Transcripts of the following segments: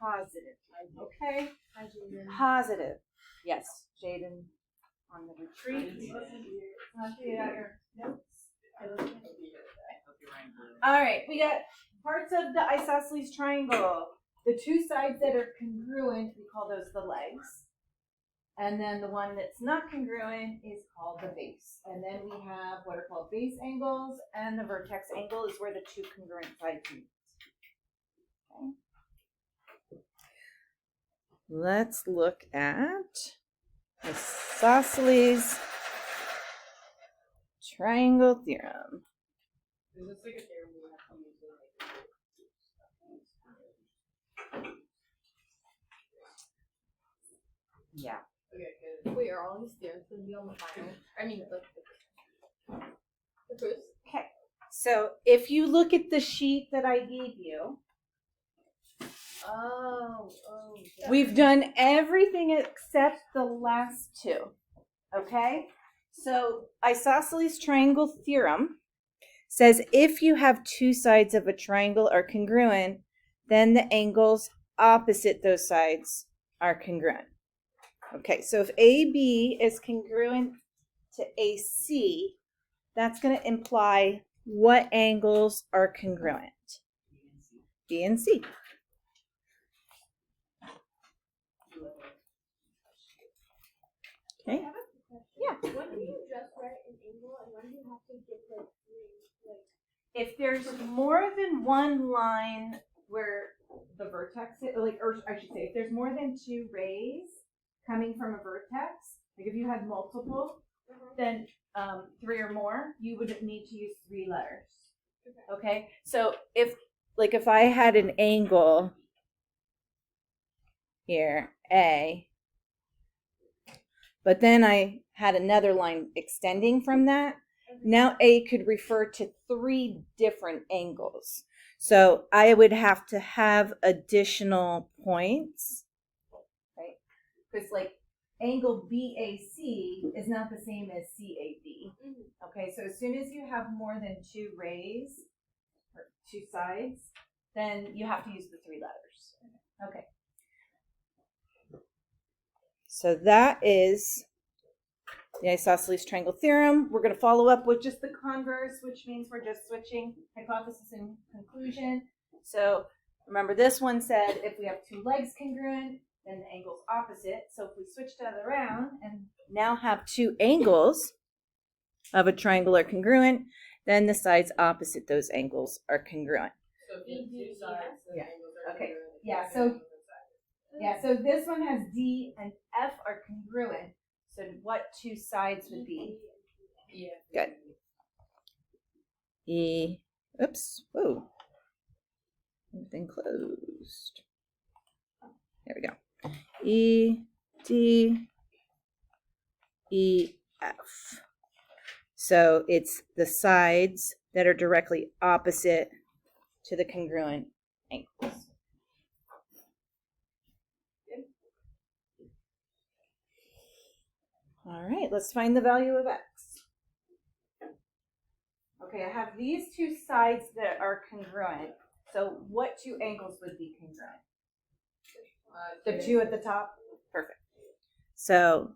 positive. Okay? Positive. Yes, Jaden on the retreat. All right, we got parts of the isosceles triangle. The two sides that are congruent, we call those the legs. And then the one that's not congruent is called the base. And then we have what are called base angles, and the vertex angle is where the two congruent sides meet. Okay. Let's look at isosceles triangle theorem. Is this like a theorem we have to use in Yeah. Okay, good. Wait, are all these theorems going to be on the final? I mean, the first. Okay. So if you look at the sheet that I gave you, we've done everything except the last two. Okay? So isosceles triangle theorem says if you have two sides of a triangle are congruent, then the angles opposite those sides are congruent. Okay, so if AB is congruent to AC, that's going to imply what angles are congruent? B and C. Okay. Yeah. When do you just write an angle, and when do you have to get the three? If there's more than one line where the vertex is, or I should say, if there's more than two rays coming from a vertex, like if you had multiple, then 3 or more, you would need to use 3 letters. Okay? So if I had an angle here, A, but then I had another line extending from that, now A could refer to 3 different angles. So I would have to have additional points, right? Because like angle BAC is not the same as CAB. Okay, so as soon as you have more than 2 rays, or 2 sides, then you have to use the 3 letters. Okay. So that is the isosceles triangle theorem. We're going to follow up with just the converse, which means we're just switching hypothesis and conclusion. So remember, this one said if we have 2 legs congruent, then the angle's opposite. So if we switch that around and now have 2 angles of a triangle are congruent, then the sides opposite those angles are congruent. So if you have 2 sides, the angles are Okay. congruent. Yeah, so this one has D and F are congruent. So what 2 sides would be? Yeah. Good. E, oops, whoa. Everything closed. There we go. E, D, E, F. So it's the sides that are directly opposite to the congruent angles. All right, let's find the value of X. Okay, I have these 2 sides that are congruent. So what 2 angles would be congruent? The 2 at the top? Perfect. So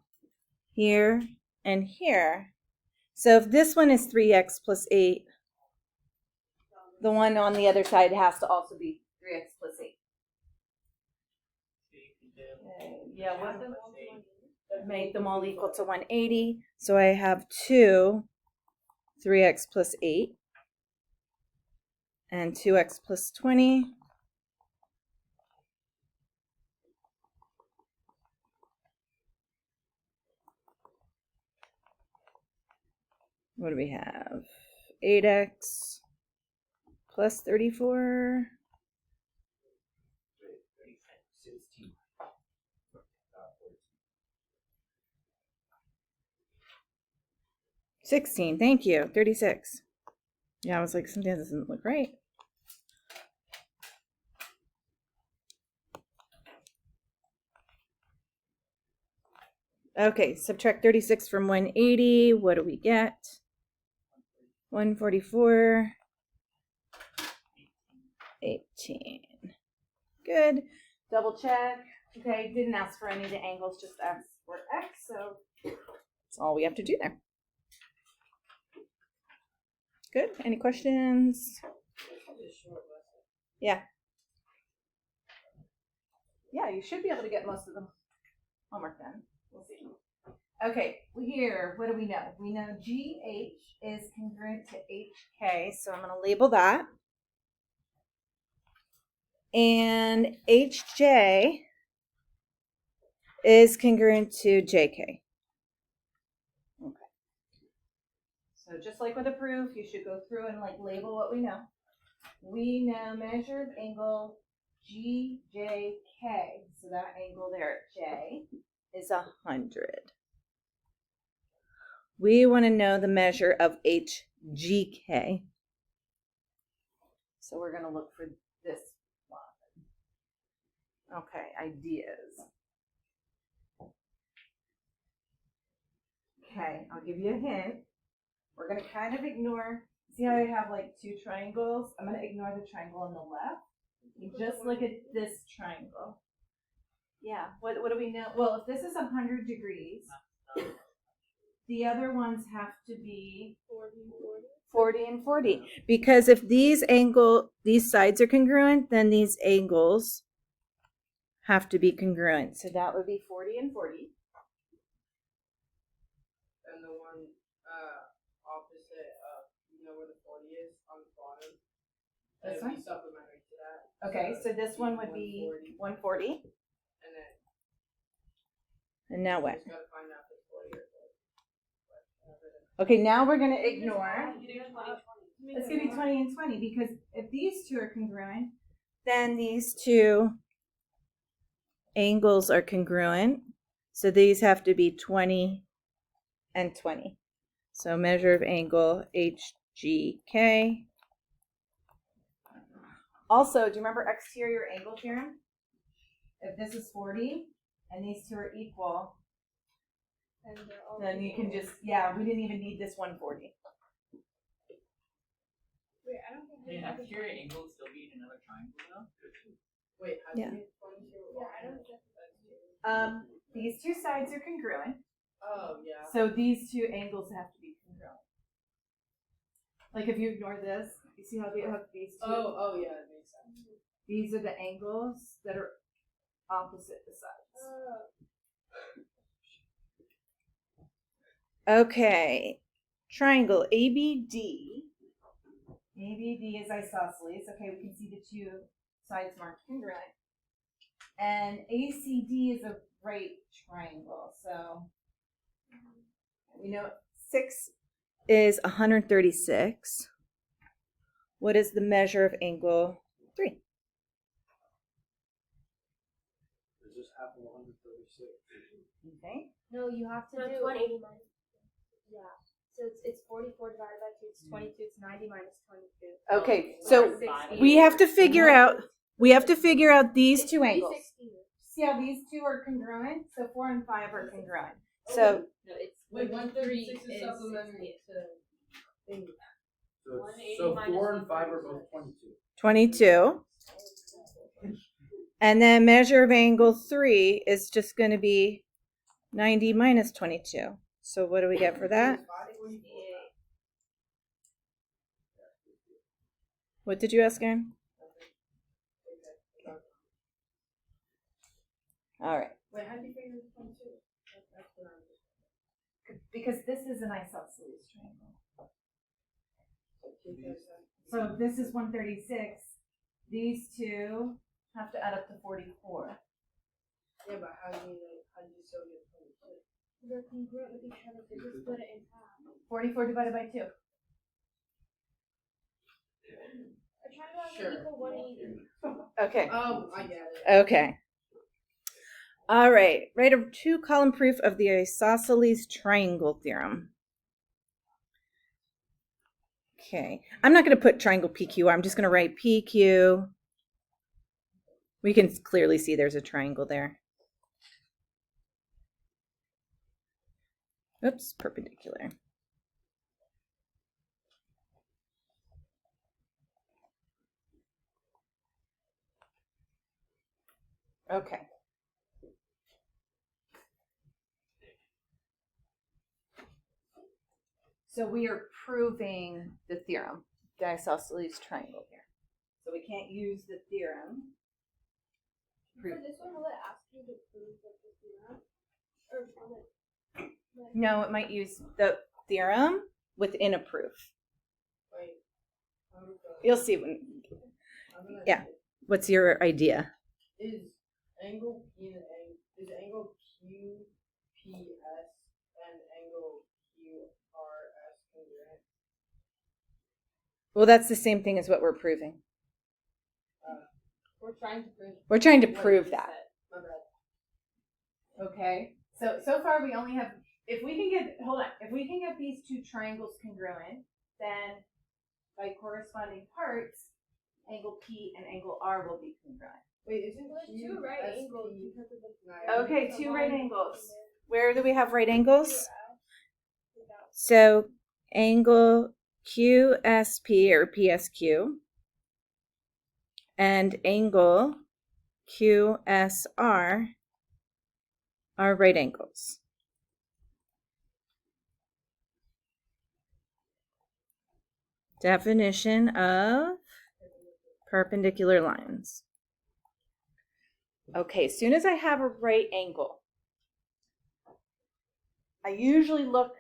here and here. So if this one is 3x plus 8, the one on the other side has to also be 3x plus 8. Yeah, what make them all equal to 180. So I have 2 3x plus 8 and 2x plus 20. What do we have? 8x plus 34. 16, thank you. 36. Yeah, I was like, something doesn't look right. Okay, subtract 36 from 180. What do we get? 144. 18. Good. Double check. Okay, didn't ask for any of the angles, just asked for X, so that's all we have to do there. Good. Any questions? Yeah. Yeah, you should be able to get most of the homework done. We'll see. Okay, here, what do we know? We know GH is congruent to HK, so I'm going to label that. And HJ is congruent to JK. Okay. So just like with a proof, you should go through and like label what we know. We know measure of angle GJK. So that angle there at J is 100. We want to know the measure of HGK. So we're going to look for this one. Okay, ideas. Okay, I'll give you a hint. We're going to kind of ignore, see how I have like two triangles? I'm going to ignore the triangle on the left. And just look at this triangle. Yeah, what do we know? Well, if this is 100 degrees, the other ones have to be 40 and 40. Because if these sides are congruent, then these angles have to be congruent. So that would be 40 and 40. And the one opposite of, where the 40 is on the bottom. This That would one? be supplementary to that. Okay, so this one would be 140. And then And now what? you just gotta find out if it's 40 or 40. Okay, now we're going to ignore. You do 20. It's going to be 20 and 20 because if these two are congruent, then these two angles are congruent. So these have to be 20 and 20. So measure of angle HGK. Also, do you remember exterior angle theorem? If this is 40 and these two are equal, then you can just, we didn't even need this 140. Wait, I don't think Can an exterior angle still be in another triangle though? Wait, how Yeah. do you get 22? Yeah, I don't think These two sides are congruent. Oh, yeah. So these two angles have to be congruent. Like if you ignore this, you see how they have these two? Oh, yeah, it makes sense. These are the angles that are opposite the sides. Okay, triangle ABD. ABD is isosceles. Okay, we can see the two sides marked congruent. And ACD is a right triangle. So we know 6 is 136. What is the measure of angle 3? It's just half of 136. Okay. No, you have to So do 20. 80 minus. Yeah. So it's 44 divided by 2. It's 22. It's 90 minus 22. Okay, Oh, so 60. we have to figure out these two angles. 360. See how these two are congruent? So 4 and 5 are congruent. So No, it's Wait, 136 136 is supplementary to thing. So 4 and 5 are both 22. 22. And then measure of angle 3 is just going to be 90 minus 22. So what do we get for that? What did you ask, Aaron? All right. Wait, how do you figure this 22? That's what I'm Because this is an isosceles triangle. just. So if this is 136. These two have to add up to 44. Yeah, but how do you still get 22? they're congruent with each other. They just split it in half. 44 divided by 2. A triangle has Sure. an equal 180. Okay. Oh, I get it. Okay. All right. Write a 2-column proof of the isosceles triangle theorem. Okay. I'm not going to put triangle PQR. I'm just going to write PQ. We can clearly see there's a triangle there. Oops, perpendicular. Okay. So we are proving the theorem, the isosceles triangle here. So we can't use the theorem. For this one, will it ask you to prove like the theorem? Or will it? No, it might use the theorem within a proof. Wait. You'll see when. I'm gonna Yeah. What's your idea? Is angle P and is angle QPS and angle QRS congruent? Well, that's the same thing as what we're proving. We're trying to prove. We're trying to what prove you that. said. My bad. Okay. So far we only have. If we can get these two triangles congruent, then by corresponding parts, angle P and angle R will be congruent. Wait, isn't Well, there's Q two right SP angles because of the. Okay, the two line right in angles. there. Where do we have right angles? Without- So angle QSP or PSQ and angle QSR are right angles. Definition of perpendicular lines. Okay, as soon as I have a right angle, I usually look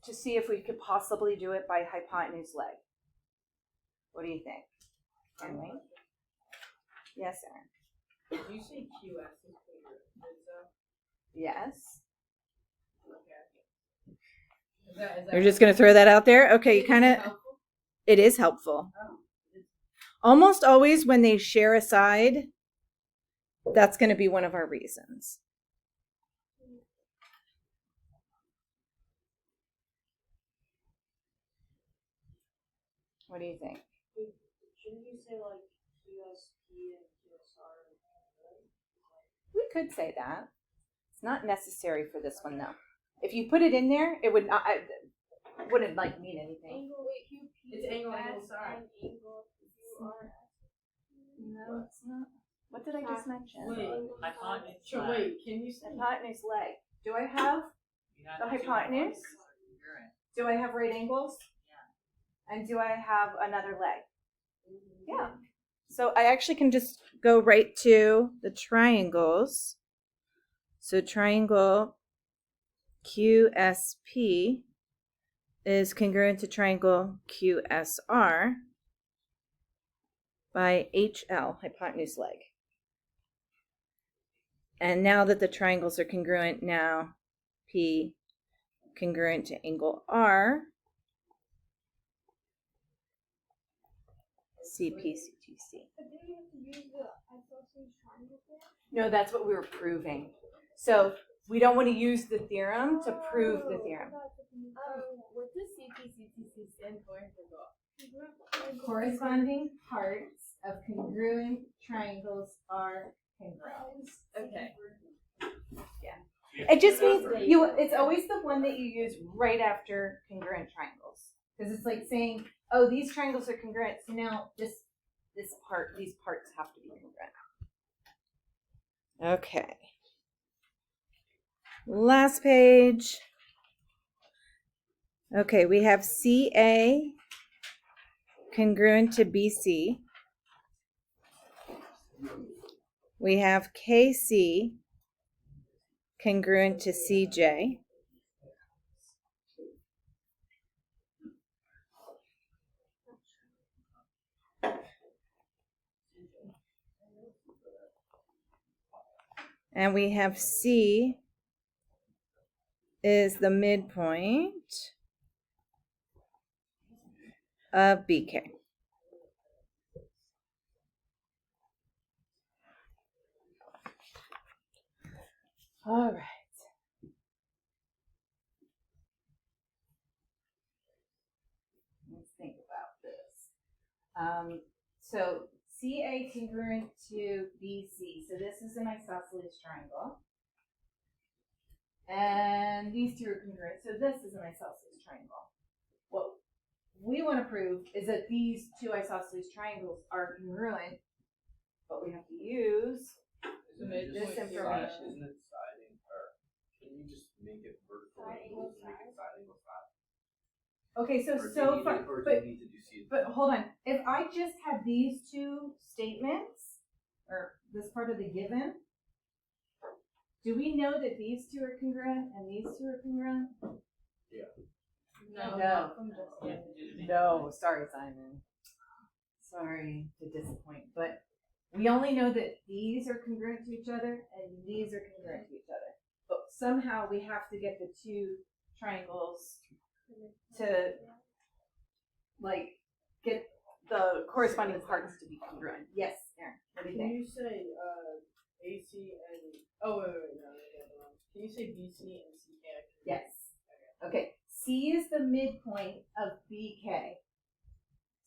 to see if we could possibly do it by hypotenuse leg. What do you think? Can we? Yes, Aaron. Did you say QS is congruent? Yes. Okay. Is that You're just going to throw that out there? Okay, you kind of, helpful? it is helpful. Oh. Almost always when they share a side, that's going to be one of our reasons. What do you think? Shouldn't you say like QSP and QSR? We could say that. It's not necessary for this one though. If you put it in there, it would not. Wouldn't like mean anything. Angle QP. It's angle side. and angle QRS. No, it's not. What did I just mention? Wait, Hypotenuse. so wait, can you say? Hypotenuse leg. Do I have? You have The the two hypotenuse? points congruent. Do I have right angles? Yeah. And do I have another leg? Yeah. So I actually can just go right to the triangles. So triangle QSP is congruent to triangle QSR by HL, hypotenuse leg. And now that the triangles are congruent, now P congruent to angle R, CP, CTC. But do you have to use the isosceles triangle there? No, that's what we were proving. So we don't want to use the theorem to prove the theorem. What does CPCTC stand for? I forgot. Corresponding parts of congruent triangles are congruent. Okay. It just means it's always the one that you use right after congruent triangles. Because it's like saying, oh, these triangles are congruent, so now these parts have to be congruent. Okay. Last page. Okay, we have CA congruent to BC. We have KC congruent to CJ. And we have C is the midpoint of BK. All right. Let's think about this. So CA congruent to BC. So this is an isosceles triangle. And these two are congruent. So this is an isosceles triangle. What we want to prove is that these two isosceles triangles are congruent, but we have to use Isn't it This just information. Side, isn't it siding or can you just make it vertical angles to make it side angle side? Okay, so Or do you so need far, to, or do but you need to do C? but hold on. If I just had these two statements, or this part of the given, do we know that these two are congruent and these two are congruent? No. No. From just You have to do the No, sorry, Simon. Sorry to disappoint, but we only know that these are congruent to each other and these are congruent to each other. But somehow we have to get the two triangles to, like, get the corresponding parts to be congruent. Yes, Aaron, what do you Can think? you say AC and wait, no, can you say BC and CK? Yes. Okay, C is the midpoint of BK.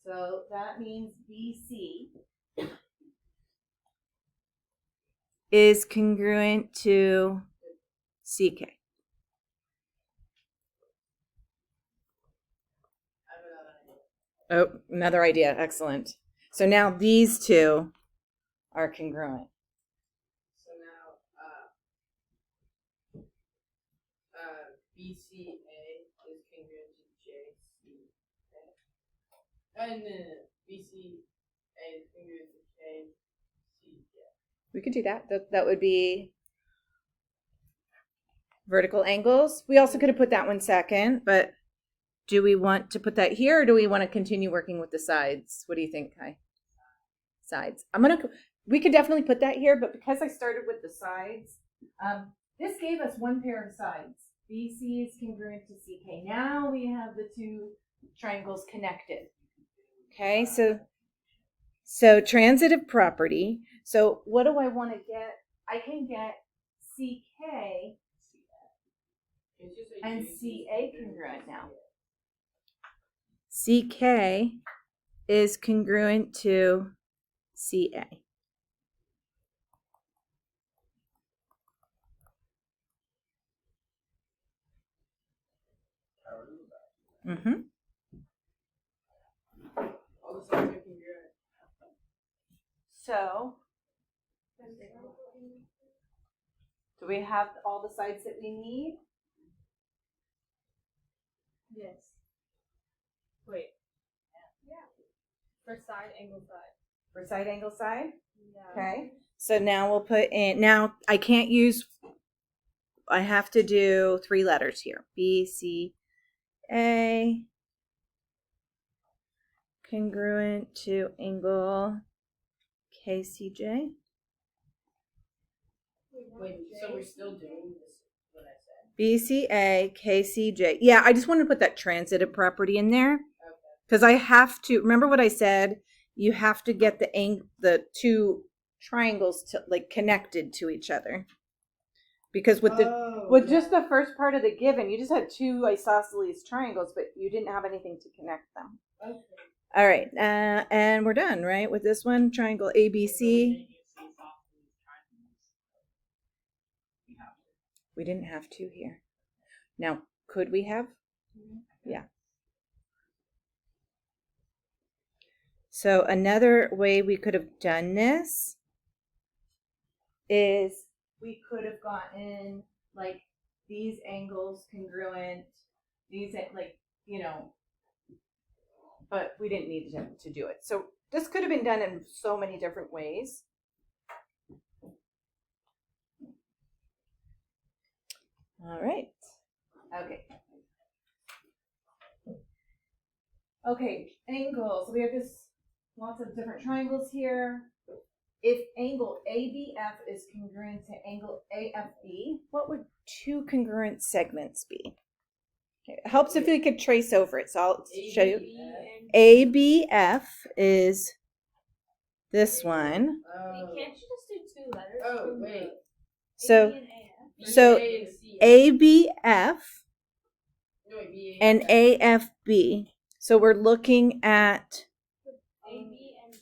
So that means BC is congruent to CK. I have another idea. Oh, another idea. Excellent. So now these two are congruent. So now BCA is congruent to JCA. And BCA is congruent to JCJ. We could do that. That would be vertical angles. We also could have put that one second, but do we want to put that here or do we want to continue working with the sides? What do you think, Kai? Sides. We could definitely put that here, but because I started with the sides, this gave us one pair of sides. BC is congruent to CK. Now we have the two triangles connected. Okay, so transitive property. So what do I want to get? I can get CK Can you say and JC CA is congruent now. CA? CK is congruent to CA. Mm-hmm. All the sides are congruent. So, do we have all the sides that we need? Yes. Wait. Yeah. For side, angle, side. For side, angle, side? Yeah. Okay. So now we'll put in, now I can't use, I have to do 3 letters here. B, C, A, congruent to angle KCJ. Wait, so we're still doing this, what I said? BCA, KCJ. Yeah, I just want to put that transitive property in there Okay. because I have to, remember what I said? You have to get the two triangles to like connected to each other. Because with just the first part of the given, you just had 2 isosceles triangles, but you didn't have anything to connect them. Okay. All right, and we're done, right? With this one, triangle ABC. We didn't have 2 here. Now, could we have? Yeah. So another way we could have done this is we could have gotten like these angles congruent, these like, you know, but we didn't need to do it. So this could have been done in so many different ways. All right. Okay. Okay, angles. We have lots of different triangles here. If angle ABF is congruent to angle AFB, what would 2 congruent segments be? Okay, it helps if we could trace over it. So I'll show you. ABF is this one. Wait, can't you just do 2 letters? Oh, from wait. the So- A and AF? So A and C. ABF No, wait, BA and AFB. So we're looking at, AB and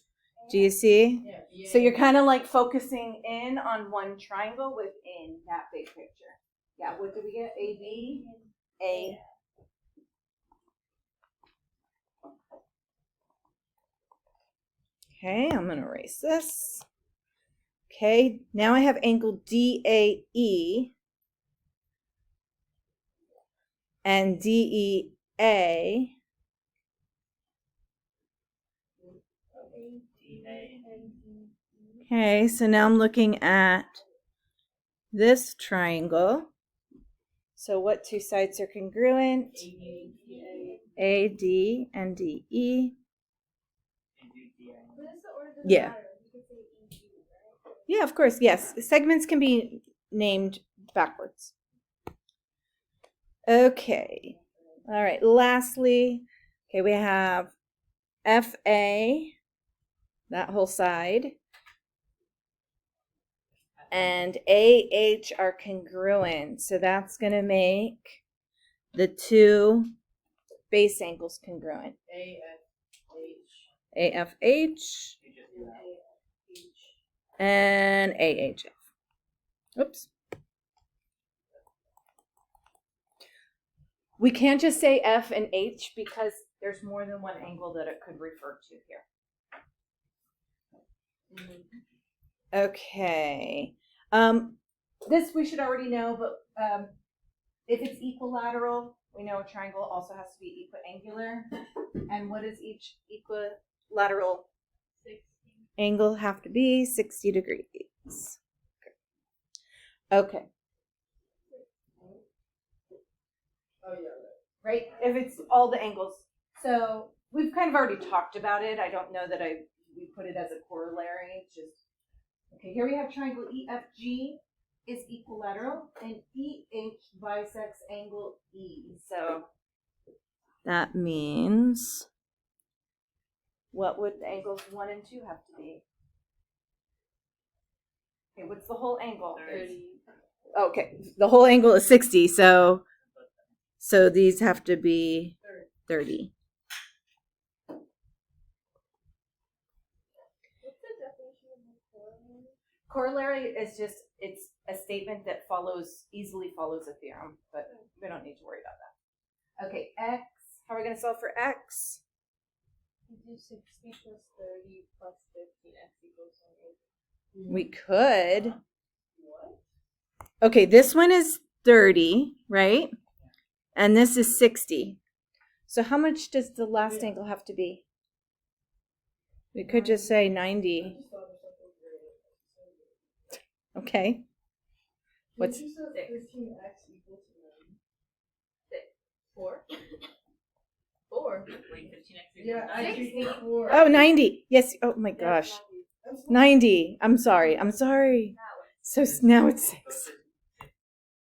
do you see? Yeah, BA. So you're kind of like focusing in on one triangle within that big picture. Yeah, what did we get? AB, A. Okay, I'm going to erase this. Okay, now I have angle DAE and DEA. Okay, so now I'm looking at this triangle. So what two sides are congruent? AD and DE. But it's the order doesn't Yeah. matter. You could say EG, right? Yeah, of course, yes. Segments can be named backwards. Okay. All right, lastly, okay, we have FA, that whole side, and AH are congruent. So that's going to make the two base angles congruent. AFH You just do that. and AHF. Oops. We can't just say F and H because there's more than one angle that it could refer to here. Okay. This we should already know, but if it's equilateral, we know a triangle also has to be equiangular. And what does each equilateral angle have to be? 60 degrees. Okay. Oh yeah, Right? If it's all the angles. So we've kind of already talked about it. I don't know that we put it as a corollary. Just okay, here we have triangle EFG is equilateral and EH bisects angle E. So that means what would angles 1 and 2 have to be? Okay, what's the whole angle? 30. Okay, the whole angle is 60, so these have to be 30. What's the definition of a corollary? Corollary is just, it's a statement that easily follows a theorem, but we don't need to worry about that. Okay, X, how are we going to solve for X? You do 60 plus 30 plus 15, X equals 180. We could. Okay, this one is 30, right? And this is 60. So how much does the last angle have to be? We could just say 90. Okay. What's 15x equal to 4? 4? Wait, 15x Yeah, I Six. equal 4. Oh, 90. Yes. Oh my gosh. 90. I'm sorry. So now it's 6.